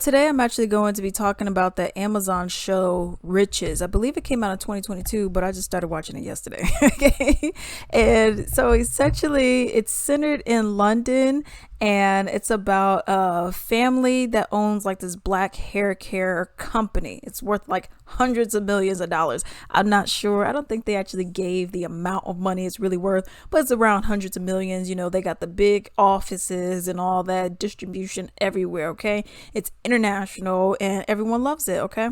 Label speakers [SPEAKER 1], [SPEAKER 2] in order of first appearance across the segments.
[SPEAKER 1] Today, I'm actually going to be talking about the Amazon show Riches. I believe it came out in 2022, but I just started watching it yesterday. Okay. And so essentially, it's centered in London and it's about a family that owns like this black hair care company. It's worth like hundreds of millions of dollars. I'm not sure. I don't think they actually gave the amount of money it's really worth, but it's around hundreds of millions. You know, they got the big offices and all that distribution everywhere. Okay. It's international and everyone loves it. Okay.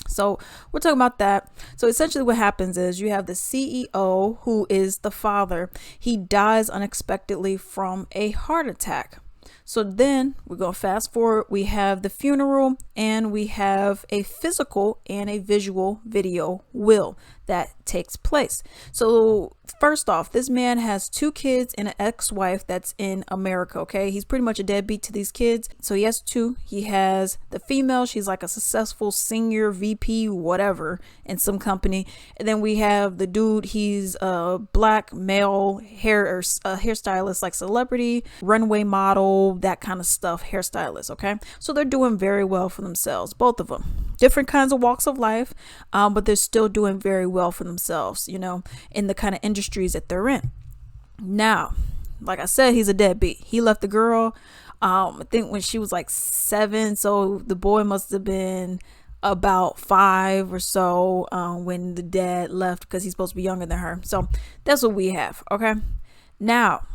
[SPEAKER 1] So we're talking about that. So essentially what happens is you have the CEO who is the father. He dies unexpectedly from a heart attack. So then we're going to fast forward. We have the funeral and we have a physical and a visual video will that takes place. So first off, this man has two kids and an ex-wife that's in America. Okay. He's pretty much a deadbeat to these kids. So he has two. He has the female. She's like a successful senior VP, whatever, in some company. And then we have the dude. He's a black male hairstylist, like celebrity, runway model, that kind of stuff, hairstylist. Okay. So they're doing very well for themselves, both of them. Different kinds of walks of life, but they're still doing very well for themselves, you know, in the kind of industries that they're in. Now, like I said, he's a deadbeat. He left the girl, I think when she was like 7. So the boy must have been about 5 or so when the dad left because he's supposed to be younger than her. So that's what we have. Okay. Now,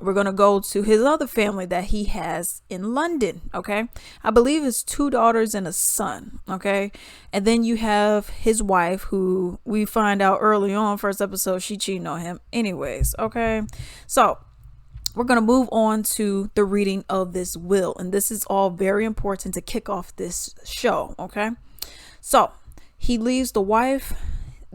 [SPEAKER 1] we're going to go to his other family that he has in London. Okay. I believe it's 2 daughters and a son. Okay. And then you have his wife, who we find out early on, first episode, she cheating on him anyways. Okay. So we're going to move on to the reading of this will. And this is all very important to kick off this show. Okay. So he leaves the wife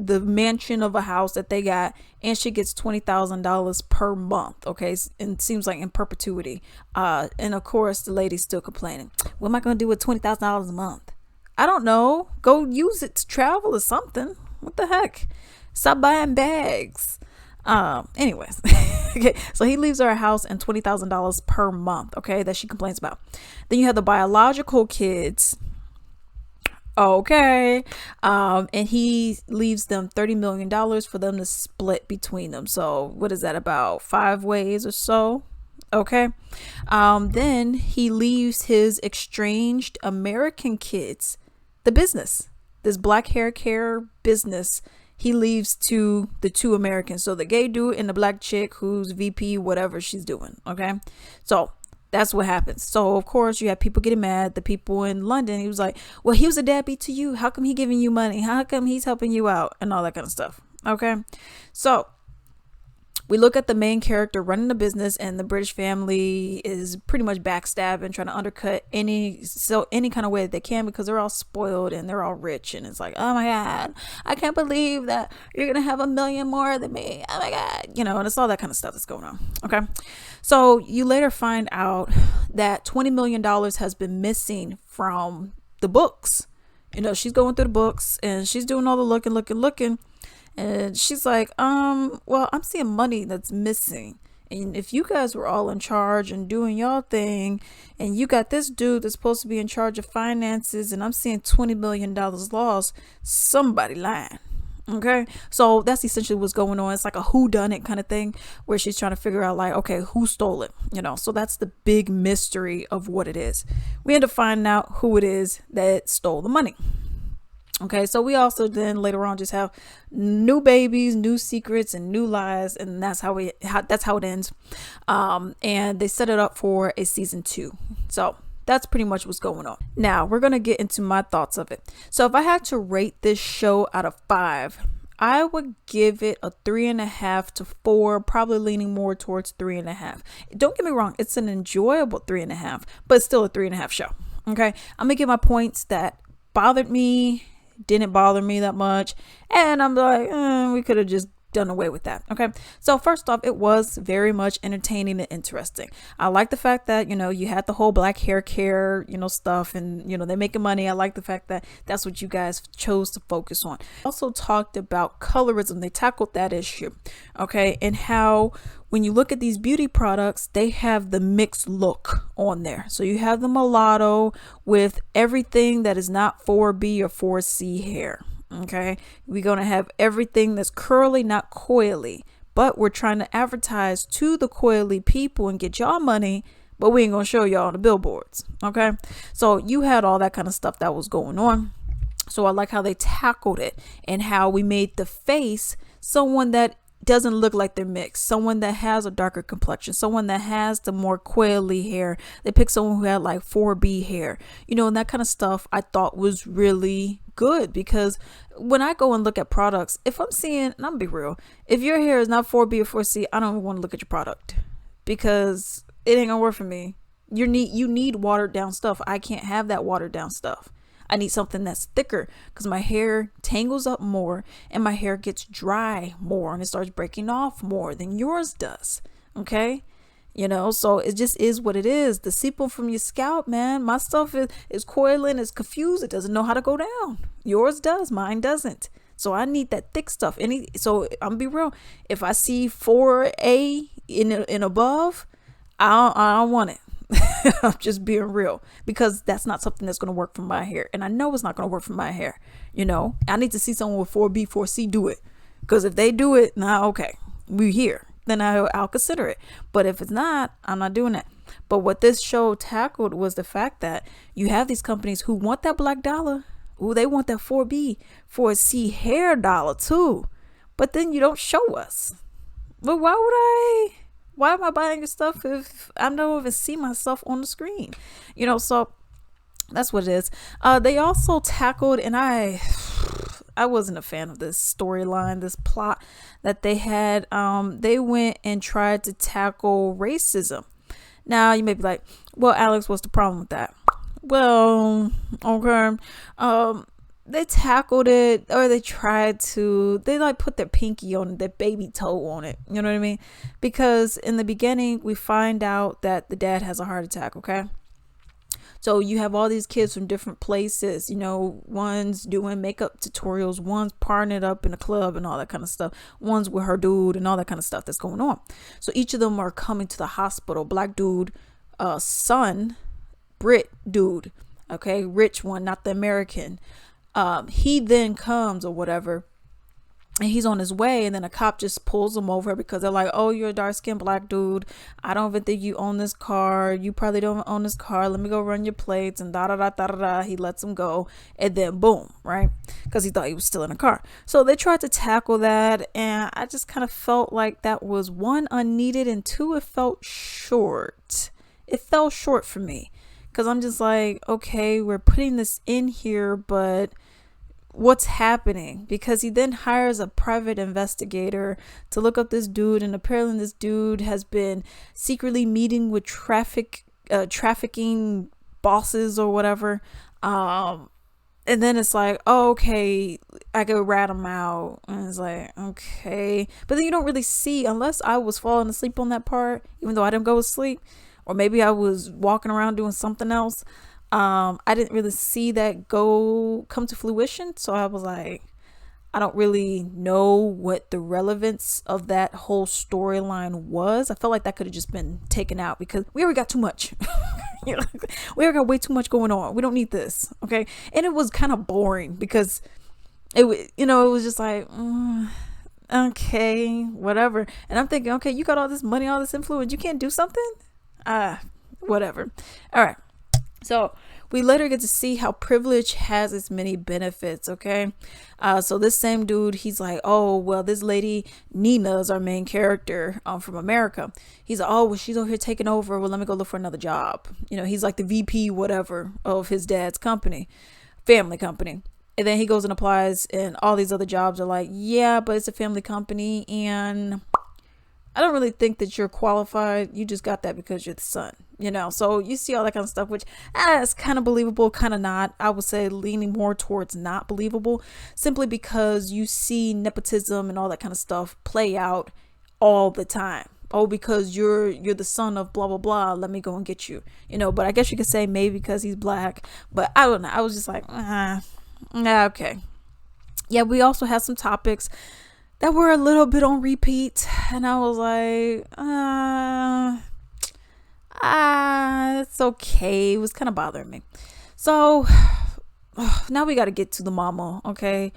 [SPEAKER 1] the mansion of a house that they got, and she gets $20,000 per month. Okay. And it seems like in perpetuity. And of course the lady's still complaining. What am I going to do with $20,000 a month? I don't know. Go use it to travel or something. What the heck? Stop buying bags. Anyways. Okay. So he leaves her a house and $20,000 per month. Okay. That she complains about. Then you have the biological kids. Okay. And he leaves them $30 million for them to split between them. So what is that, about 5 ways or so? Okay. Then he leaves his estranged American kids, the business, this black hair care business. He leaves to the 2 Americans. So the gay dude and the black chick who's VP, whatever she's doing. Okay. So that's what happens. So of course you have people getting mad. The people in London, he was like, well, he was a deadbeat to you. How come he giving you money? How come he's helping you out? And all that kind of stuff. Okay. So we look at the main character running the business, and the British family is pretty much backstabbing, trying to undercut any kind of way that they can, because they're all spoiled and they're all rich. And it's like, oh my God, I can't believe that you're going to have $1 million more than me. Oh my God. You know, and it's all that kind of stuff that's going on. Okay. So you later find out that $20 million has been missing from the books. You know, she's going through the books and she's doing all the looking. And she's like, well, I'm seeing money that's missing. And if you guys were all in charge and doing y'all thing, and you got this dude that's supposed to be in charge of finances, and I'm seeing $20 million lost, somebody lying. Okay. So that's essentially what's going on. It's like a whodunit kind of thing where she's trying to figure out, like, okay, who stole it? You know, so that's the big mystery of what it is. We end up finding out who it is that stole the money. Okay, so we also then later on just have new babies, new secrets, and new lies, and that's how it ends. And they set it up for a season 2. So that's pretty much what's going on. Now we're gonna get into my thoughts of it. So if I had to rate this show out of 5, I would give it a 3.5 to 4, probably leaning more towards 3.5. Don't get me wrong, it's an enjoyable 3.5, but it's still a 3.5 show. Okay, I'm gonna give my points that bothered me. Didn't bother me that much, and I'm like, we could have just done away with that. Okay. So first off, it was very much entertaining and interesting. I like the fact that, you had the whole black hair care, stuff, and, they're making money. I like the fact that that's what you guys chose to focus on. Also talked about colorism. They tackled that issue. Okay. And how when you look at these beauty products, they have the mixed look on there. So you have the mulatto with everything that is not 4B or 4C hair. Okay, we're gonna have everything that's curly, not coily, but we're trying to advertise to the coily people and get y'all money, but we ain't gonna show y'all on the billboards. Okay, so you had all that kind of stuff that was going on. So I like how they tackled it and how we made the face someone that doesn't look like they're mixed, someone that has a darker complexion, someone that has the more coily hair. They picked someone who had like 4B hair, and that kind of stuff I thought was really good, because when I go and look at products, if I'm seeing, and I'm gonna be real, if your hair is not 4B or 4C, I don't even want to look at your product, because it ain't gonna work for me. You need watered down stuff. I can't have that watered down stuff. I need something that's thicker, because my hair tangles up more and my hair gets dry more and it starts breaking off more than yours does. Okay. So it just is what it is. The sebum from your scalp, man, my stuff is coiling, is confused. It doesn't know how to go down. Yours does, mine doesn't. So I need that thick stuff. So I'm gonna be real. If I see 4A in above, I don't want it. I'm just being real, because that's not something that's going to work for my hair. And I know it's not going to work for my hair. I need to see someone with 4B, 4C do it. Because if they do it, okay, we're here. Then I'll consider it. But if it's not, I'm not doing it. But what this show tackled was the fact that you have these companies who want that black dollar. Ooh, they want that 4B, 4C hair dollar too. But then you don't show us. But why am I buying your stuff if I don't even see myself on the screen? So that's what it is. They also tackled, and I wasn't a fan of this storyline, this plot that they had. They went and tried to tackle racism. Now you may be like, well, Alex, what's the problem with that? Well, okay. They tackled it, or they put their pinky on it, their baby toe on it. You know what I mean? Because in the beginning, we find out that the dad has a heart attack. Okay. So you have all these kids from different places, one's doing makeup tutorials, one's partying it up in a club and all that kind of stuff. One's with her dude and all that kind of stuff that's going on. So each of them are coming to the hospital. Black dude, son, Brit dude. Okay. Rich one, not the American. He then comes or whatever, and he's on his way, and then a cop just pulls him over because they're like, oh, you're a dark-skinned black dude. I don't even think you own this car. You probably don't own this car. Let me go run your plates, and da-da-da-da-da-da. He lets him go, and then boom, right? Because he thought he was still in a car. So they tried to tackle that, and I just kind of felt like that was, one, unneeded, and two, it felt short. It fell short for me, because I'm just like, okay, we're putting this in here, but what's happening? Because he then hires a private investigator to look up this dude, and apparently this dude has been secretly meeting with trafficking bosses or whatever, and then it's like, oh, okay, I could rat him out, and it's like, okay, but then you don't really see, unless I was falling asleep on that part, even though I didn't go to sleep, or maybe I was walking around doing something else. I didn't really see that come to fruition. So I was like, I don't really know what the relevance of that whole storyline was. I felt like that could have just been taken out, because we already got too much. We already got way too much going on. We don't need this. Okay. And it was kind of boring, because it was just like, okay, whatever. And I'm thinking, okay, you got all this money, all this influence, you can't do something? Whatever. All right. So we later get to see how privilege has its many benefits. Okay. So this same dude, he's like, oh, well, this lady Nina is our main character from America. He's like, oh, well, she's over here taking over. Well, let me go look for another job. He's like the VP, whatever, of his dad's family company. And then he goes and applies, and all these other jobs are like, yeah, but it's a family company, and I don't really think that you're qualified. You just got that because you're the son, So you see all that kind of stuff, which is kind of believable, kind of not. I would say leaning more towards not believable, simply because you see nepotism and all that kind of stuff play out all the time. Oh, because you're the son of blah blah blah, let me go and get you, But I guess you could say maybe because he's black, but I don't know. I was just like, okay. Yeah, we also had some topics that were a little bit on repeat, and I was like, it's okay. It was kind of bothering me. So now we got to get to the mama. Okay,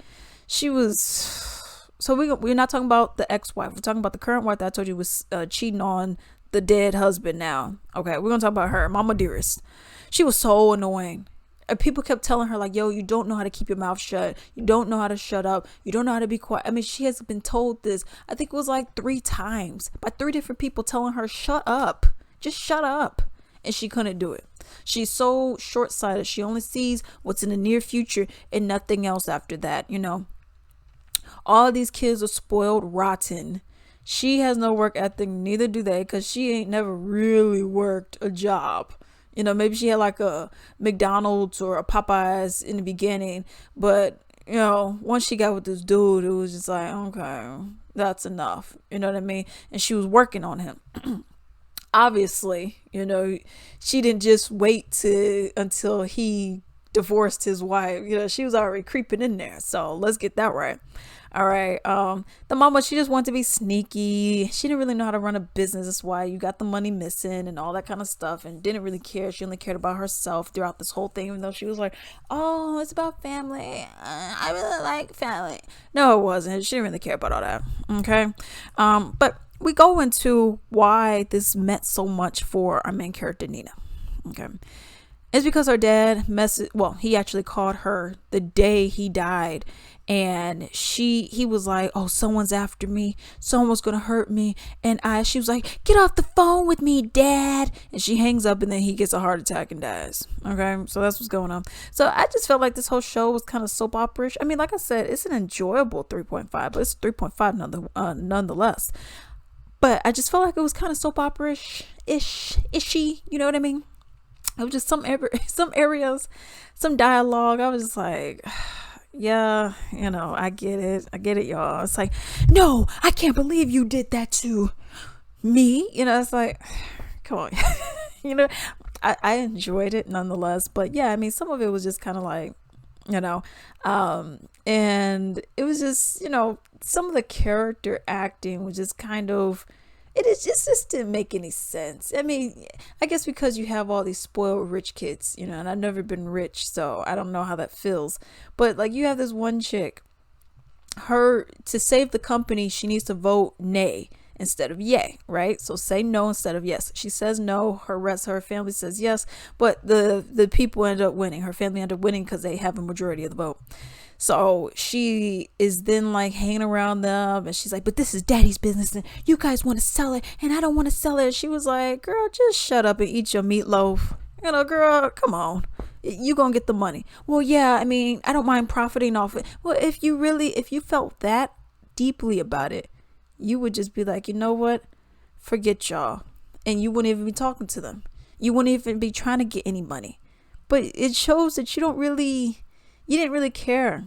[SPEAKER 1] she was. So we're not talking about the ex-wife. We're talking about the current wife that I told you was cheating on the dead husband now. Okay, we're gonna talk about her, Mama Dearest. She was so annoying. And people kept telling her like, yo, you don't know how to keep your mouth shut. You don't know how to shut up. You don't know how to be quiet. I mean, she has been told this, I think it was like 3 times by 3 different people telling her, shut up. Just shut up. And she couldn't do it. She's so short-sighted. She only sees what's in the near future and nothing else after that, All these kids are spoiled rotten. She has no work ethic, neither do they, because she ain't never really worked a job. Maybe she had like a McDonald's or a Popeyes in the beginning, but once she got with this dude, it was just like, okay, that's enough. You know what I mean? And she was working on him. Obviously, she didn't just wait until he divorced his wife. She was already creeping in there. So let's get that right. All right. The mama, she just wanted to be sneaky. She didn't really know how to run a business. That's why you got the money missing and all that kind of stuff, and didn't really care. She only cared about herself throughout this whole thing, even though she was like, oh, it's about family. I really like family. No, it wasn't. She didn't really care about all that. Okay. But we go into why this meant so much for our main character, Nina. Okay. It's because her dad he actually called her the day he died, and he was like, oh, someone's after me, someone's gonna hurt me, and she was like, get off the phone with me, Dad, and she hangs up, and then he gets a heart attack and dies. Okay, so that's what's going on. So I just felt like this whole show was kind of soap opera-ish. I mean, like I said, it's an enjoyable 3.5, but it's 3.5 nonetheless. But I just felt like it was kind of soap opera-ish, you know what I mean? It was just some areas, some dialogue. I was just like, yeah, I get it, y'all. It's like, no, I can't believe you did that to me. It's like, come on. I enjoyed it nonetheless. But yeah, I mean, some of it was just kind of like, and it was just, some of the character acting was just kind of, it just didn't make any sense. I mean, I guess because you have all these spoiled rich kids, and I've never been rich, so I don't know how that feels. But like, you have this one chick, to save the company, she needs to vote nay instead of yay, right? So say no instead of yes. She says no, her family says yes, but the people end up winning. Her family end up winning because they have a majority of the vote. So she is then like hanging around them, and she's like, but this is Daddy's business and you guys want to sell it and I don't want to sell it. She was like, girl, just shut up and eat your meatloaf. Girl, come on. You gonna get the money. Well, yeah, I mean, I don't mind profiting off it. Well, if you felt that deeply about it, you would just be like, you know what? Forget y'all. And you wouldn't even be talking to them. You wouldn't even be trying to get any money. But it shows that you didn't really care.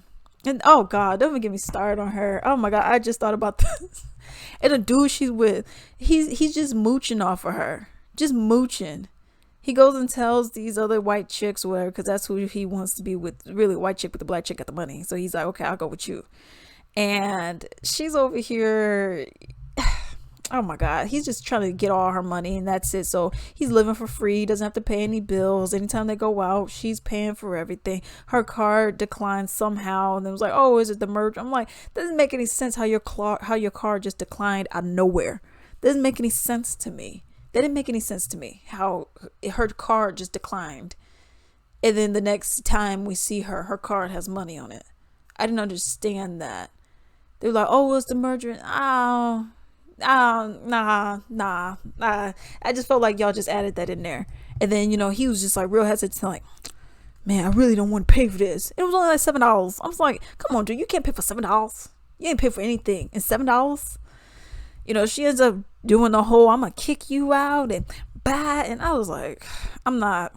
[SPEAKER 1] And oh God, don't even get me started on her. Oh my God, I just thought about this. And the dude she's with, he's just mooching off of her. Just mooching. He goes and tells these other white chicks, whatever, because that's who he wants to be with. Really, white chick with the black chick got the money. So he's like, okay, I'll go with you. And she's over here. Oh my God, he's just trying to get all her money and that's it. So he's living for free. He doesn't have to pay any bills. Anytime they go out, she's paying for everything. Her card declined somehow, and it was like, oh, is it the merge? I'm like, doesn't make any sense how your car just declined out of nowhere. Doesn't make any sense to me. That didn't make any sense to me how her card just declined, and then the next time we see her card has money on it. I didn't understand that. They were like, oh, it's the merger. Nah. I just felt like y'all just added that in there. And then, he was just like real hesitant, like, man, I really don't want to pay for this. It was only like $7. I was like, come on, dude, you can't pay for $7. You ain't pay for anything. And $7? She ends up doing the whole "I'm gonna kick you out" and bad, and I was like, I'm not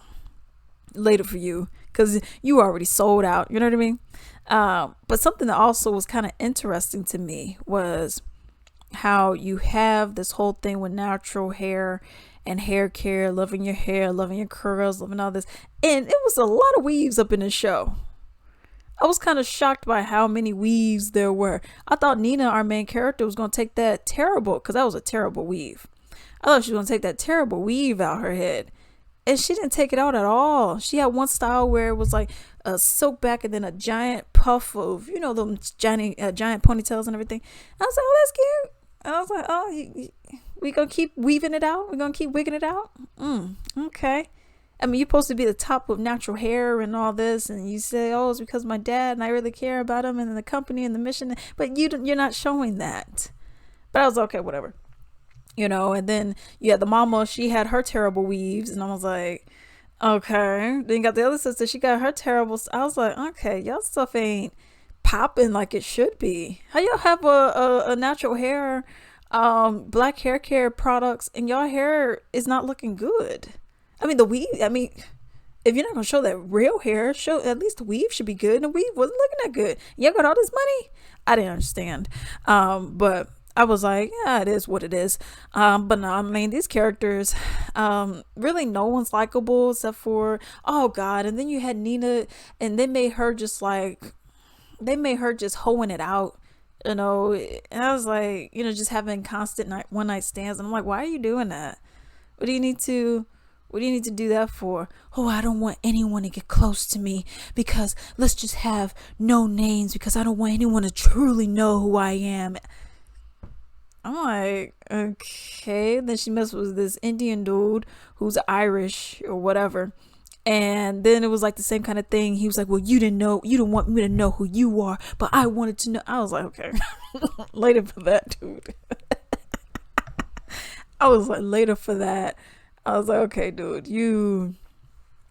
[SPEAKER 1] later for you because you already sold out. You know what I mean? But something that also was kind of interesting to me was how you have this whole thing with natural hair and hair care, loving your hair, loving your curls, loving all this. And it was a lot of weaves up in the show. I was kind of shocked by how many weaves there were. I thought Nina, our main character, was going to take that terrible, because that was a terrible weave. I thought she was going to take that terrible weave out her head. And she didn't take it out at all. She had one style where it was like a silk back and then a giant puff of, them giant ponytails and everything. I was like, oh, that's cute. And I was like, oh, we gonna keep weaving it out? We're gonna keep wigging it out? Okay. I mean, you're supposed to be the top of natural hair and all this, and you say, oh, it's because my dad and I really care about him and the company and the mission, but you're not showing that. But I was okay, whatever. And then you had the mama, she had her terrible weaves, and I was like, okay. Then you got the other sister, she got her terrible. I was like, okay, y'all stuff ain't popping like it should be. How y'all have a natural hair, black hair care products, and y'all hair is not looking good? I mean, the weave, if you're not gonna show that real hair, show at least the weave should be good, and the weave wasn't looking that good. Y'all got all this money? I didn't understand. But I was like, yeah, it is what it is. But no, I mean, these characters, really no one's likable except for, oh God. And then you had Nina, and they made her just hoeing it out, and I was like, just having constant one night stands. And I'm like, why are you doing that? What do you need to do that for? Oh, I don't want anyone to get close to me because let's just have no names because I don't want anyone to truly know who I am. I'm like, okay. Then she messed with this Indian dude who's Irish or whatever. And then it was like the same kind of thing. He was like, well, you didn't want me to know who you are, but I wanted to know. I was like, okay. Later for that, dude. I was like, later for that. I was like, okay, dude, you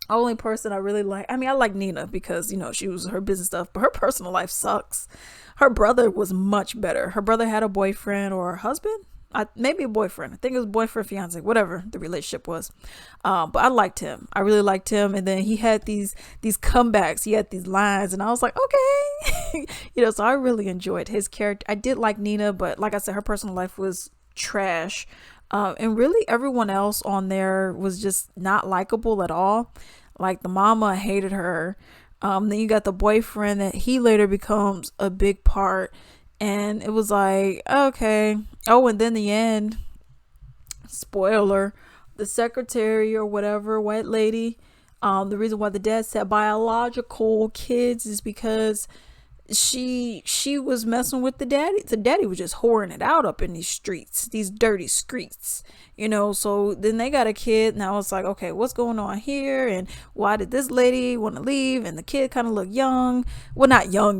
[SPEAKER 1] only person I really like. I mean, I like Nina because, she was her business stuff, but her personal life sucks. Her brother was much better. Her brother had a boyfriend or a husband. Maybe a boyfriend. I think it was boyfriend, fiance, whatever the relationship was. But I liked him. I really liked him. And then he had these comebacks. He had these lines, and I was like, okay. So I really enjoyed his character. I did like Nina, but like I said, her personal life was trash. And really everyone else on there was just not likable at all. Like the mama, I hated her. Then you got the boyfriend that he later becomes a big part. And it was like, okay. Oh, and then the end, spoiler, the secretary or whatever, white lady, the reason why the dad said biological kids is because she was messing with the daddy. The daddy was just whoring it out up in these streets, these dirty streets, so then they got a kid. Now it's like, okay, what's going on here? And why did this lady want to leave? And the kid kind of looked young. Well, not young,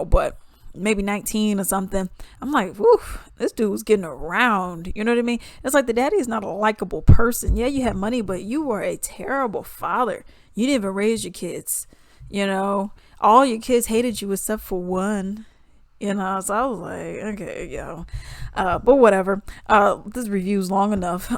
[SPEAKER 1] but maybe 19 or something. I'm like, whew, this dude was getting around. You know what I mean? It's like the daddy is not a likable person. Yeah, you have money, but you were a terrible father. You didn't even raise your kids. All your kids hated you except for one. So I was like, okay, but whatever. This review's long enough.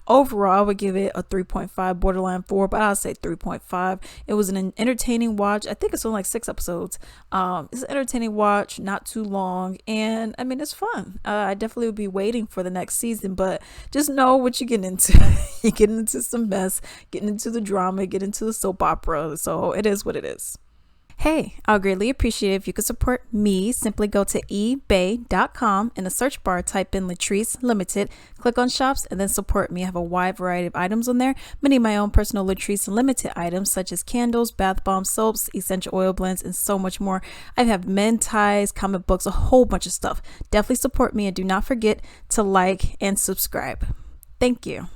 [SPEAKER 1] Overall, I would give it a 3.5, borderline 4, but I'll say 3.5. It was an entertaining watch. I think it's only like 6 episodes. It's an entertaining watch, not too long, and I mean, it's fun. I definitely would be waiting for the next season, but just know what you're getting into. You're getting into some mess, getting into the drama, getting into the soap opera, so it is what it is. Hey, I'll greatly appreciate it if you could support me. Simply go to ebay.com. In the search bar, type in Latrice Limited, click on shops, and then support me. I have a wide variety of items on there, many of my own personal Latrice Limited items such as candles, bath bombs, soaps, essential oil blends, and so much more. I have men ties, comic books, a whole bunch of stuff. Definitely support me, and do not forget to like and subscribe. Thank you.